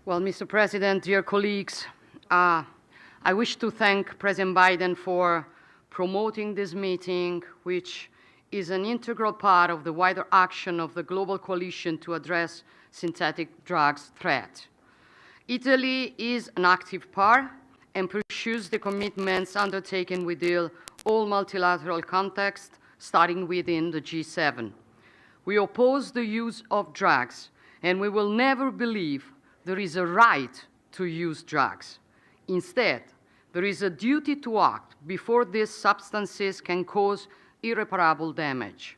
Well, Mr. President, dear colleagues, I wish to thank President Biden for promoting this meeting, which is an integral part of the wider action of the global coalition to address synthetic drugs threat. Italy is an active part and pursues the commitments undertaken within all multilateral contexts, starting within the G7. We oppose the use of drugs, and we will never believe there is a right to use drugs. Instead, there is a duty to act before these substances can cause irreparable damage.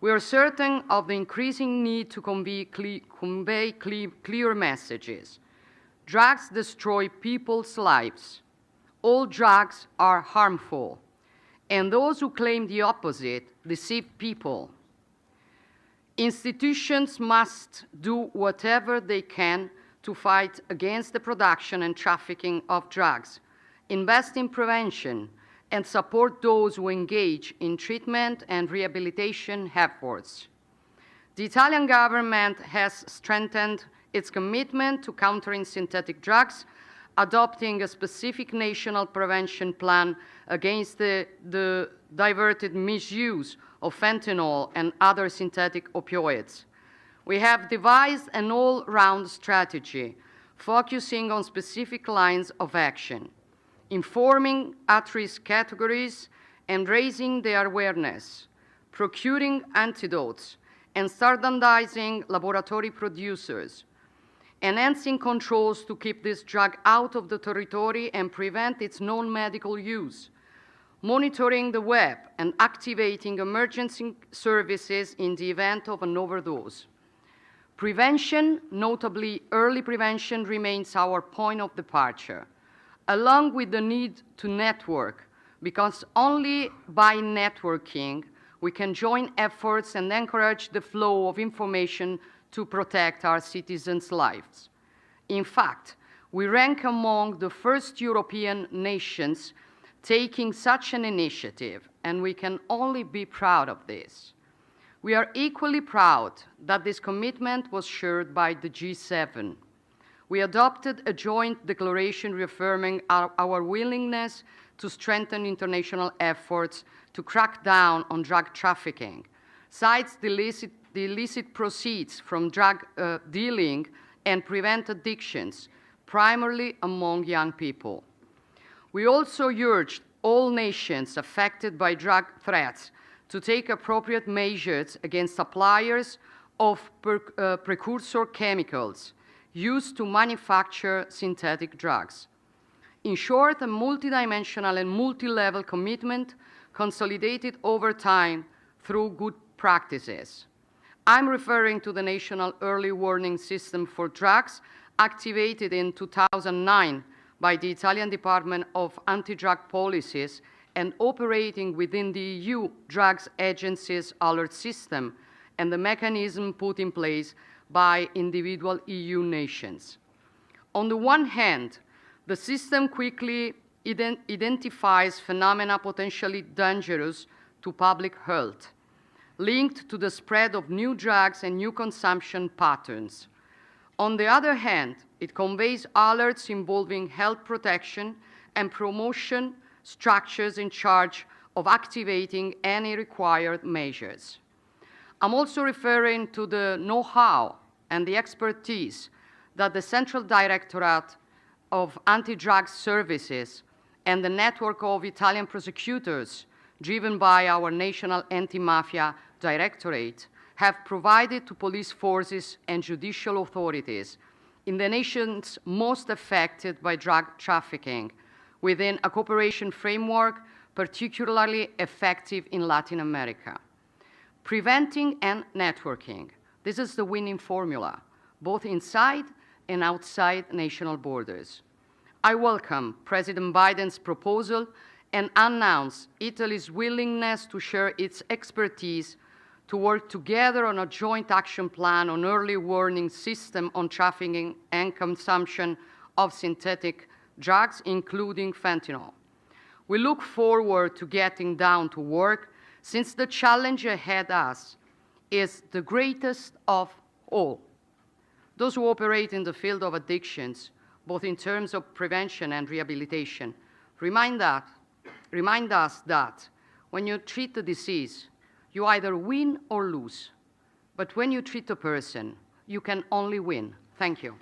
We are certain of the increasing need to convey clear messages. Drugs destroy people's lives. All drugs are harmful, and those who claim the opposite deceive people. Institutions must do whatever they can to fight against the production and trafficking of drugs, invest in prevention, and support those who engage in treatment and rehabilitation efforts. The Italian government has strengthened its commitment to countering synthetic drugs, adopting a specific national prevention plan against the diverted misuse of fentanyl and other synthetic opioids. We have devised an all-round strategy focusing on specific lines of action, informing at-risk categories and raising their awareness, procuring antidotes and standardizing laboratory producers, enhancing controls to keep this drug out of the territory and prevent its non-medical use, monitoring the web and activating emergency services in the event of an overdose. Prevention, notably early prevention, remains our point of departure, along with the need to network, because only by networking we can join efforts and encourage the flow of information to protect our citizens' lives. In fact, we rank among the first European nations taking such an initiative, and we can only be proud of this. We are equally proud that this commitment was shared by the G7. We adopted a joint declaration reaffirming our willingness to strengthen international efforts to crack down on drug trafficking, cites the illicit proceeds from drug dealing, and prevent addictions, primarily among young people. We also urged all nations affected by drug threats to take appropriate measures against suppliers of precursor chemicals used to manufacture synthetic drugs. In short, a multidimensional and multi-level commitment consolidated over time through good practices. I'm referring to the National Early Warning System for Drugs, activated in 2009 by the Italian Department of Anti-Drug Policies and operating within the EU Drugs Agency's alert system and the mechanism put in place by individual EU nations. On the one hand, the system quickly identifies phenomena potentially dangerous to public health, linked to the spread of new drugs and new consumption patterns. On the other hand, it conveys alerts involving health protection and promotion structures in charge of activating any required measures. I'm also referring to the know-how and the expertise that the Central Directorate of Anti-Drug Services and the network of Italian prosecutors, driven by our National Anti-Mafia Directorate, have provided to police forces and judicial authorities in the nations most affected by drug trafficking, within a cooperation framework particularly effective in Latin America. Preventing and networking. This is the winning formula, both inside and outside national borders. I welcome President Biden's proposal and announce Italy's willingness to share its expertise to work together on a joint action plan on early warning system on trafficking and consumption of synthetic drugs, including fentanyl. We look forward to getting down to work, since the challenge ahead of us is the greatest of all. those who operate in the field of addictions, both in terms of prevention and rehabilitation, remind us that when you treat the disease, you either win or lose. But when you treat a person, you can only win. Thank you.